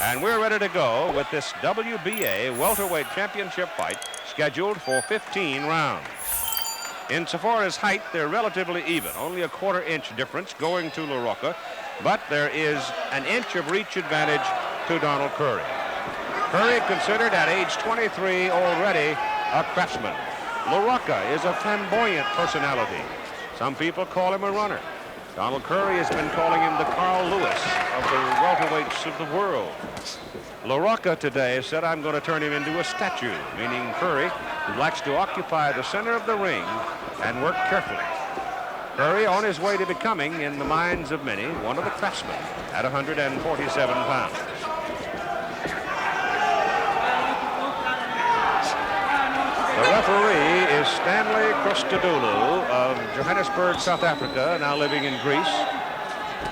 And we're ready to go with this WBA welterweight championship fight scheduled for 15 rounds. Insofar as height, they're relatively even, only a quarter-inch difference going to La Rocca, but there is an inch of reach advantage to Donald Curry. Curry considered at age 23 already a craftsman. La Rocca is a flamboyant personality. Some people call him a runner. Donald Curry has been calling him the Carl Lewis of the welterweights of the world. La Rocca today said, I'm going to turn him into a statue, meaning Curry, who likes to occupy the center of the ring and work carefully. Curry on his way to becoming, in the minds of many, one of the craftsmen at 147 pounds. The referee is Stanley Christodoulou of Johannesburg, South Africa, now living in Greece.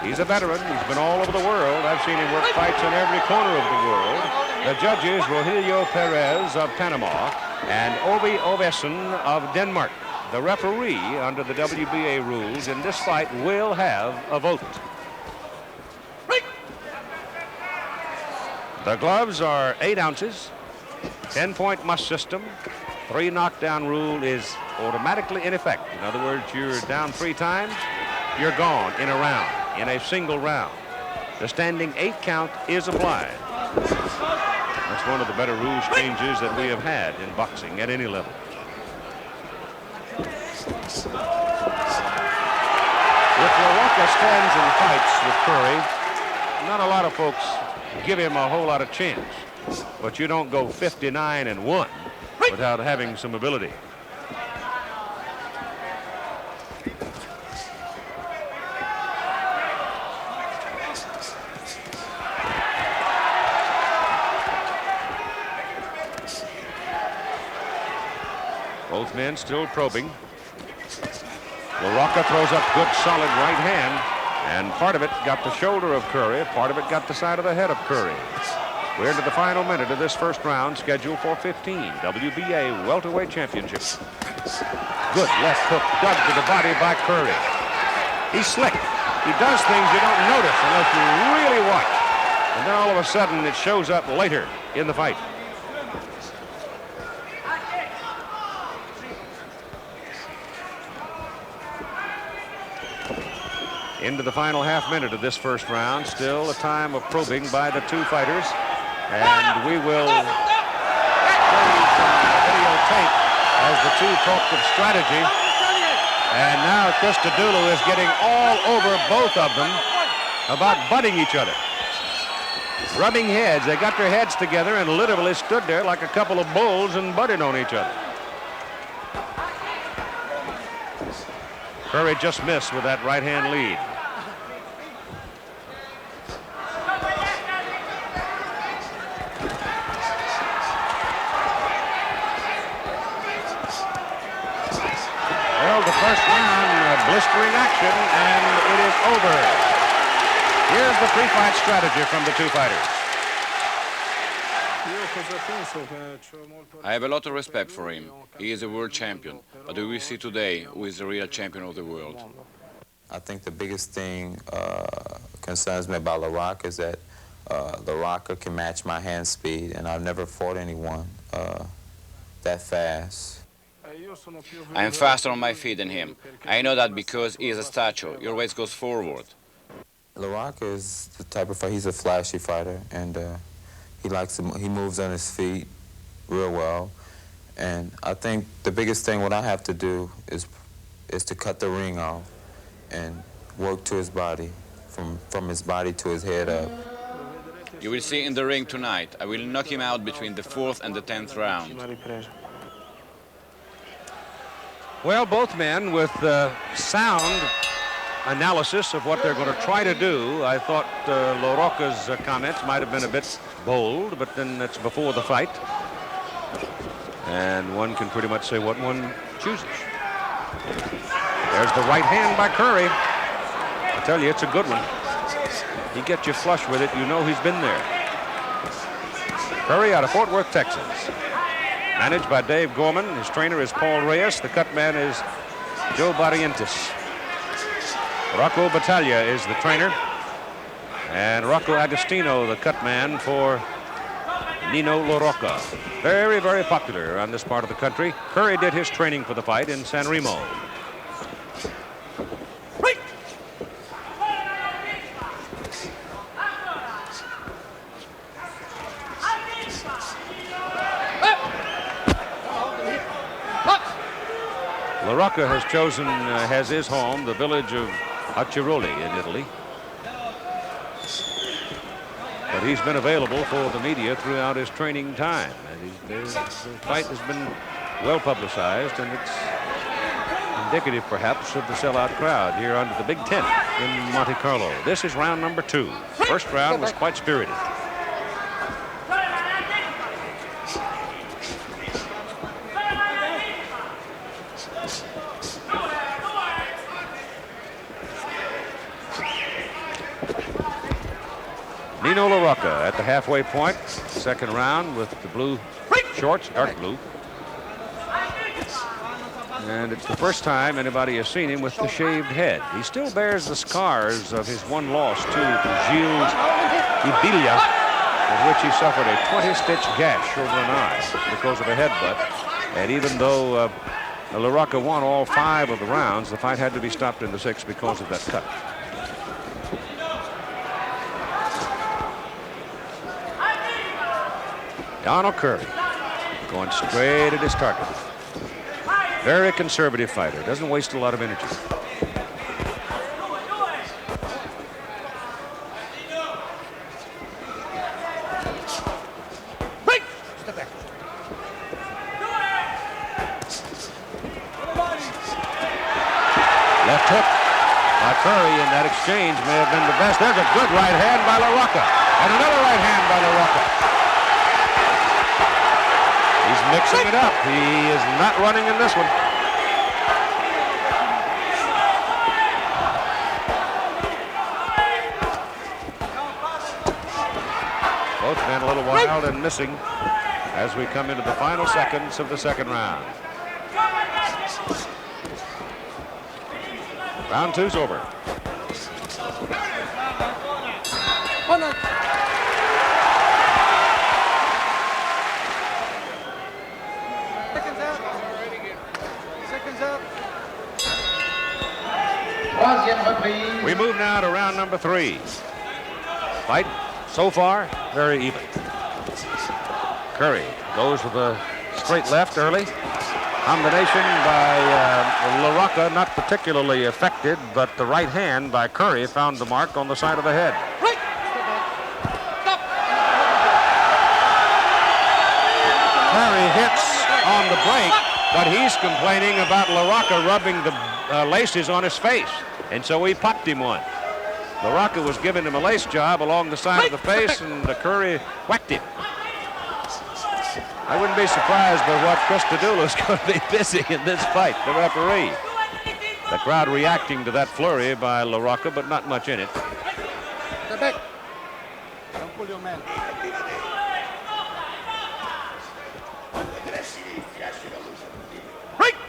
He's a veteran. He's been all over the world. I've seen him work fights in every corner of the world. The judges, Rogelio Perez of Panama and Obi Ovesen of Denmark. The referee, under the WBA rules, in this fight will have a vote. The gloves are 8 ounces, 10-point must system. 3 knockdown rule is automatically in effect. In other words, you're down 3 times, you're gone in a round, in a single round. The standing 8 count is applied. That's one of the better rules changes that we have had in boxing at any level. If La Rocca stands and fights with Curry, not a lot of folks give him a whole lot of chance. But you don't go 59-1 without having some ability. Both men still probing. La Rocca throws up good, solid right hand, and part of it got the shoulder of Curry, part of it got the side of the head of Curry. We're into the final minute of this first round, scheduled for 15, WBA welterweight championship. Good left hook dug to the body by Curry. He's slick. He does things you don't notice unless you really watch. And then all of a sudden it shows up later in the fight. Into the final half minute of this first round, still a time of probing by the two fighters. And we will show you some videotape as the two talk of strategy. And now Christodoulou is getting all over both of them about butting each other. Rubbing heads. They got their heads together and literally stood there like a couple of bulls and butted on each other. Curry just missed with that right hand lead. Well, the first round, blistering action, and it is over. Here's the pre-fight strategy from the two fighters. I have a lot of respect for him. He is a world champion, but we will see today who is the real champion of the world. I think the biggest thing concerns me about La Rocca is that La Rocca can match my hand speed, and I've never fought anyone that fast. I am faster on my feet than him. I know that because he is a statue. Your weight goes forward. La Rocca is the type of fighter, he's a flashy fighter, and he moves on his feet real well. And I think the biggest thing what I have to do is to cut the ring off and work to his body, from his body to his head up. You will see in the ring tonight. I will knock him out between the 4th and the 10th round. Well, both men with sound analysis of what they're going to try to do. I thought La Rocca's comments might have been a bit bold, but then it's before the fight. And one can pretty much say what one chooses. There's the right hand by Curry. I tell you, it's a good one. He gets you flush with it, you know he's been there. Curry out of Fort Worth, Texas. Managed by Dave Gorman. His trainer is Paul Reyes. The cut man is Joe Barrientos. Rocco Battaglia is the trainer. And Rocco Agostino, the cut man for Nino La Rocca. Very, very popular around this part of the country. Curry did his training for the fight in San Remo. La Rocca has chosen, has his home, the village of Aciroli in Italy. But he's been available for the media throughout his training time. And the fight has been well publicized, and it's indicative, perhaps, of the sellout crowd here under the big tent in Monte Carlo. This is round number 2. First round was quite spirited. Nino La Rocca at the halfway point, second round with the blue shorts, dark blue. And it's the first time anybody has seen him with the shaved head. He still bears the scars of his one loss to Gilles Ibilia, in which he suffered a 20-stitch gash over an eye because of a headbutt. And even though La Rocca won all 5 of the rounds, the fight had to be stopped in the 6th because of that cut. Donald Curry going straight at his target. Very conservative fighter. Doesn't waste a lot of energy. Left hook by Curry in that exchange may have been the best. There's a good right hand by La Rocca. And another right hand by La Rocca. He's mixing it up. He is not running in this one. Both men a little wild and missing as we come into the final seconds of the second round. Round 2's over. We move now to round number 3. Fight so far very even. Curry goes with a straight left early. Combination by La Rocca, not particularly effective, but the right hand by Curry found the mark on the side of the head. Curry hits on the break, but he's complaining about La Rocca rubbing the laces on his face, and so he popped him one. La Rocca was giving him a lace job along the side of the face, and Curry whacked him. I wouldn't be surprised by what Christodoulou is going to be busy in this fight, the referee. The crowd reacting to that flurry by La Rocca, but not much in it. Step back. Don't pull your man.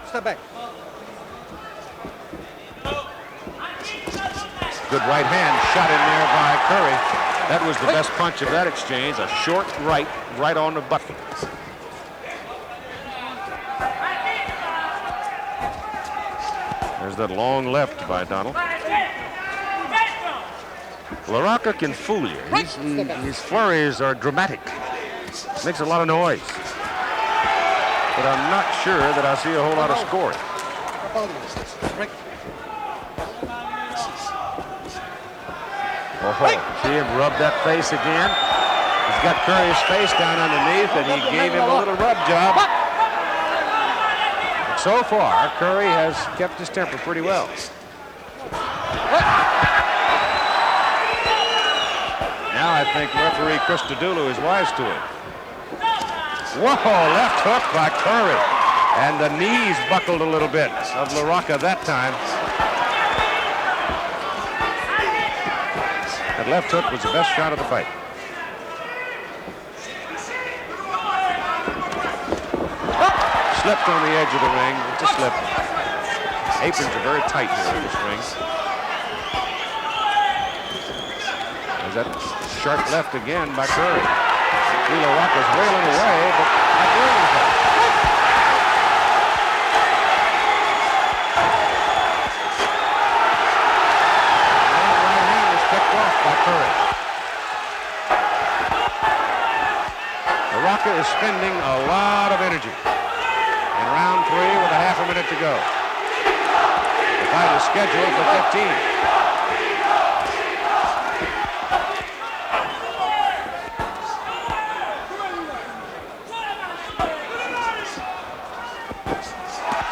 Step back. Good right hand shot in there by Curry. That was the best punch of that exchange. A short right on the button. There's that long left by Donald. La Rocca can fool you. His flurries are dramatic. Makes a lot of noise. But I'm not sure that I see a whole lot of scoring. Oh, see him rub that face again. He's got Curry's face down underneath, and he gave him a little rub job. But so far, Curry has kept his temper pretty well. Now I think referee Christodoulou is wise to him. Whoa, left hook by Curry. And the knees buckled a little bit of La Rocca that time. That left hook was the best shot of the fight. Slipped on the edge of the ring. It's a slip. Aprons are very tight here in this ring. As There's that sharp left again by Curry. Nino La Rocca's wailing away, but not doing anything. That right hand is picked off by Curry. La Rocca is spending a lot of energy in round 3 with a half a minute to go. The fight is scheduled for 15.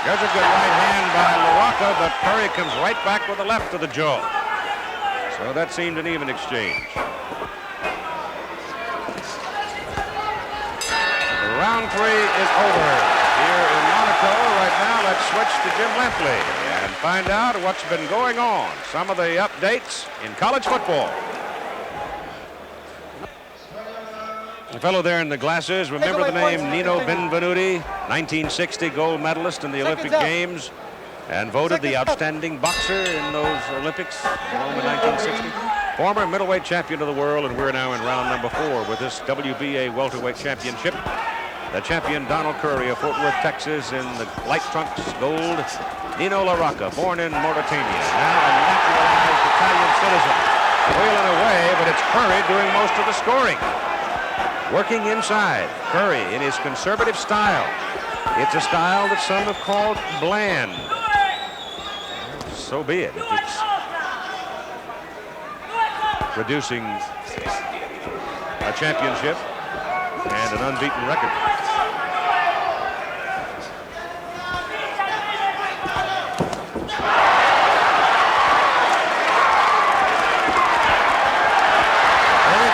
There's a good right hand by La Rocca, but Curry comes right back with the left to the jaw. So that seemed an even exchange. Round 3 is over here in Monaco. Right now, let's switch to Jim Lampley and find out what's been going on. Some of the updates in college football. The fellow there in the glasses, remember the name Nino Benvenuti, 1960 gold medalist in the Olympic Games, and voted the outstanding boxer in those Olympics in Rome in 1960. Former middleweight champion of the world, and we're now in round number 4 with this WBA welterweight championship. The champion Donald Curry of Fort Worth, Texas, in the light trunks gold. Nino La Rocca, born in Mauritania, now a naturalized Italian citizen, wailing away, but it's Curry doing most of the scoring. Working inside, Curry in his conservative style. It's a style that some have called bland. So be it. If it's producing a championship and an unbeaten record.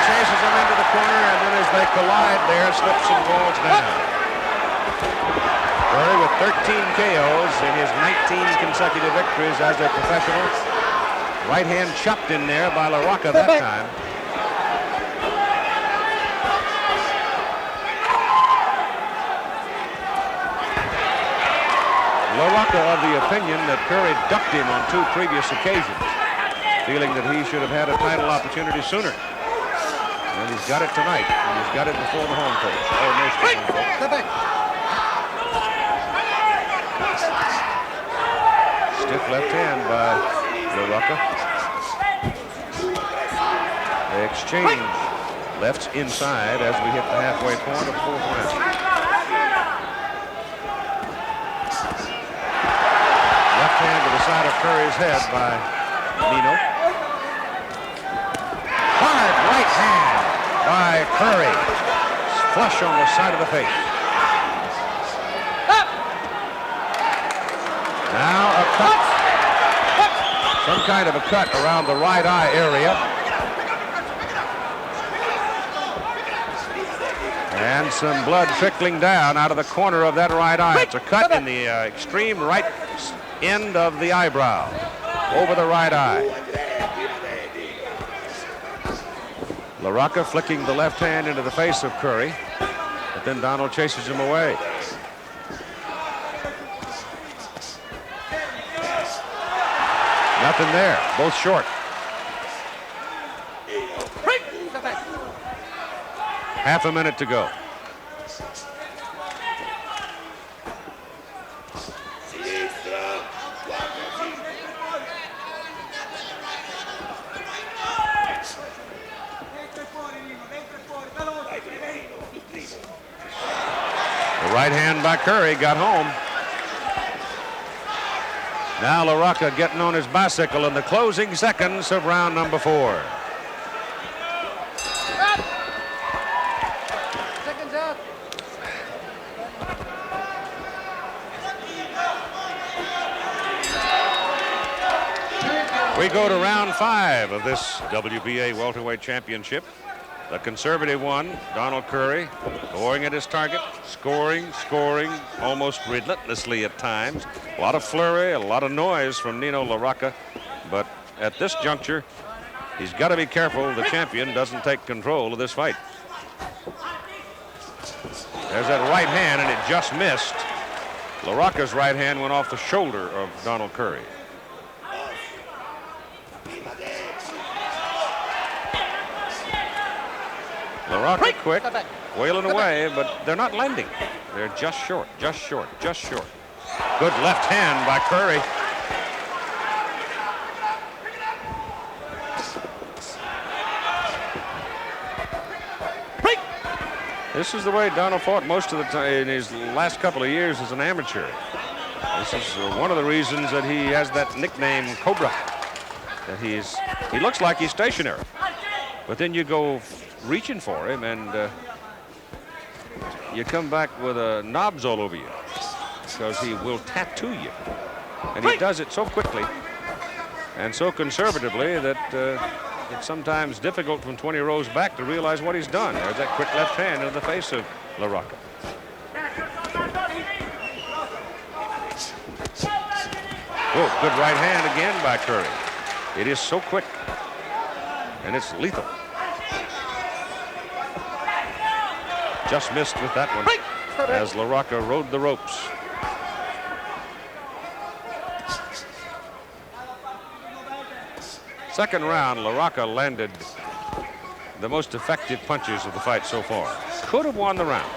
Chases him into the corner, and then as they collide there, slips and falls down. Curry with 13 KOs in his 19 consecutive victories as a professional. Right hand chopped in there by La Rocca that time. La Rocca of the opinion that Curry ducked him on 2 previous occasions, feeling that he should have had a title opportunity sooner. And he's got it tonight, and he's got it before the home coach. Oh, most of the home coach. Stiff left hand by La Rocca. They exchange lefts inside as we hit the halfway point of the 4th round. Left hand to the side of Curry's head by Nino. Hard right hand by Curry. Flush on the side of the face. Now a cut. Some kind of a cut around the right eye area. And some blood trickling down out of the corner of that right eye. It's a cut in the extreme right end of the eyebrow over the right eye. La Rocca flicking the left hand into the face of Curry, but then Donald chases him away. Nothing there, both short. Half a minute to go. The right hand by Curry got home. Now La Rocca getting on his bicycle in the closing seconds of round number 4. Seconds out. We go to round 5 of this WBA welterweight championship. The conservative one, Donald Curry, going at his target, scoring, almost relentlessly at times. A lot of flurry, a lot of noise from Nino La Rocca, but at this juncture, he's got to be careful the champion doesn't take control of this fight. There's that right hand, and it just missed. La Rocca's right hand went off the shoulder of Donald Curry. La Rocca quick, wailing away, but they're not lending. They're just short, just short, just short. Good left hand by Curry. This is the way Donald fought most of the time in his last couple of years as an amateur. This is one of the reasons that he has that nickname Cobra. That he looks like he's stationary, but then you go reaching for him and you come back with knobs all over you because he will tattoo you, and he does it so quickly and so conservatively that it's sometimes difficult from 20 rows back to realize what he's done. There's that quick left hand into the face of La Rocca. Oh, good right hand again by Curry. It is so quick, and it's lethal. Just missed with that one as La Rocca rode the ropes. Second round, La Rocca landed the most effective punches of the fight so far. Could have won the round.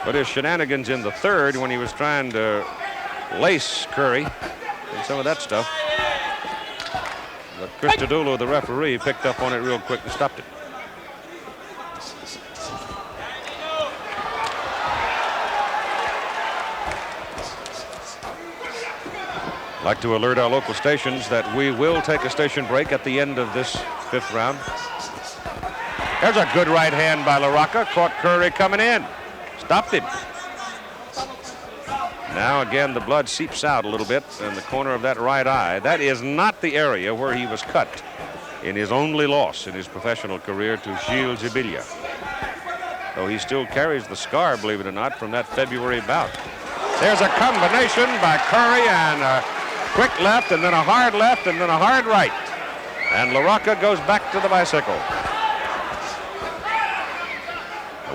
But his shenanigans in the third when he was trying to lace Curry and some of that stuff. But Christodoulou, the referee, picked up on it real quick and stopped it. I'd like to alert our local stations that we will take a station break at the end of this fifth round. There's a good right hand by La Rocca. Caught Curry coming in. Stopped him. Now again, the blood seeps out a little bit in the corner of that right eye. That is not the area where he was cut in his only loss in his professional career to Gilles Zibilia. Though he still carries the scar, believe it or not, from that February bout. There's a combination by Curry and a quick left and then a hard left and then a hard right. And La Rocca goes back to the bicycle.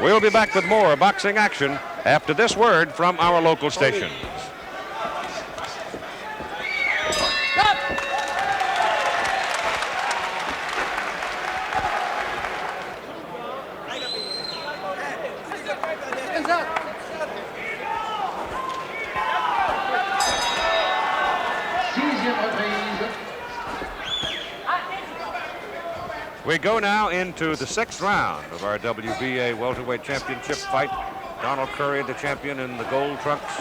We'll be back with more boxing action after this word from our local stations. We go now into the sixth round of our WBA welterweight championship fight. Donald Curry, the champion in the gold trunks.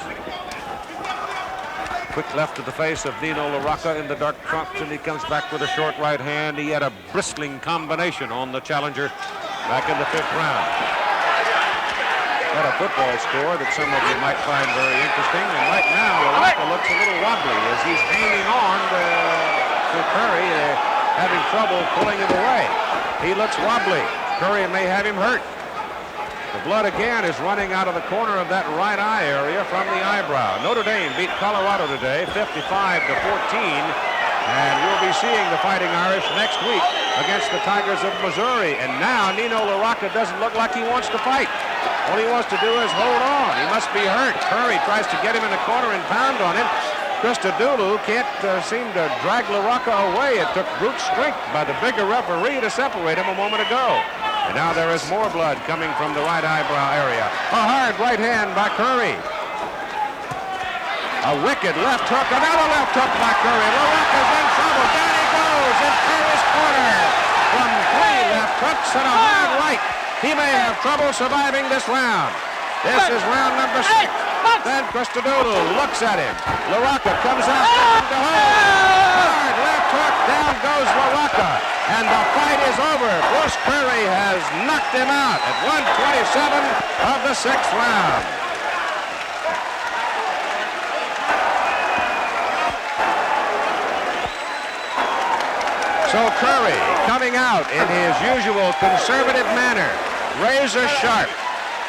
Quick left to the face of Nino La Rocca in the dark trunks, and he comes back with a short right hand. He had a bristling combination on the challenger back in the fifth round. Got a football score that some of you might find very interesting, and right now La Rocca looks a little wobbly as he's hanging on to Curry, having trouble pulling him away. He looks wobbly. Curry may have him hurt. The blood again is running out of the corner of that right eye area from the eyebrow. Notre Dame beat Colorado today 55-14, and we'll be seeing the Fighting Irish next week against the Tigers of Missouri. And now Nino La Rocca doesn't look like he wants to fight. All he wants to do is hold on. He must be hurt. Curry tries to get him in the corner and pound on him. Christodoulou can't seem to drag La Rocca away. It took brute strength by the bigger referee to separate him a moment ago. And now there is more blood coming from the right eyebrow area. A hard right hand by Curry. A wicked left hook. Another left hook by Curry. La Rocca's in trouble. Down he goes in Curry's corner. From 3 left hooks and a hard right. He may have trouble surviving this round. This is round number 6. Then Christodoulou looks at him. La Rocca comes out to hold. Hard left hook. Down goes La Rocca. And the fight is over. Bruce Curry has knocked him out at 127 of the 6th round. So Curry coming out in his usual conservative manner. Razor sharp.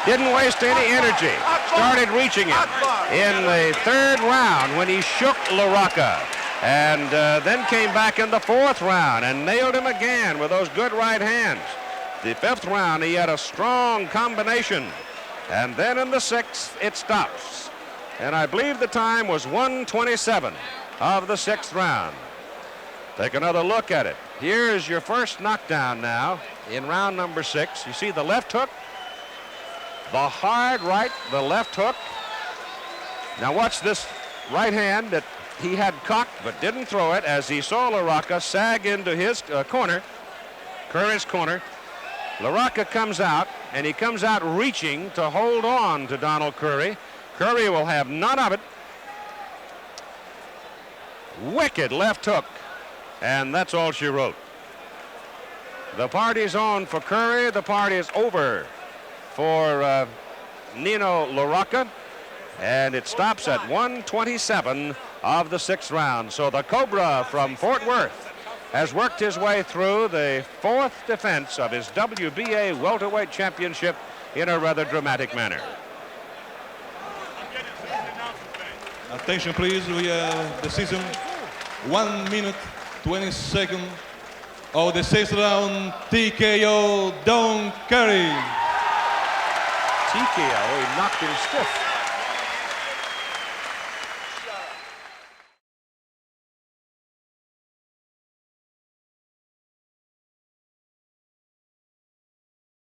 Didn't waste any energy. Started reaching him in the 3rd round when he shook La Rocca. And then came back in the 4th round and nailed him again with those good right hands. The 5th round, he had a strong combination. And then in the 6th, it stops. And I believe the time was 127 of the 6th round. Take another look at it. Here's your first knockdown now in round number 6. You see the left hook, the hard right, the left hook. Now watch this right hand that he had cocked but didn't throw it as he saw La Rocca sag into his corner, Curry's corner. La Rocca comes out, and he comes out reaching to hold on to Donald Curry. Curry will have none of it. Wicked left hook, and that's all she wrote. The party's on for Curry. The party is over for Nino La Rocca, and it stops at 1:27 of the 6th round. So the Cobra from Fort Worth has worked his way through the 4th defense of his WBA welterweight championship in a rather dramatic manner. Attention, please. We have decision 1 minute 20 seconds of the 6th round. TKO Don Curry. TKO, he knocked him stiff.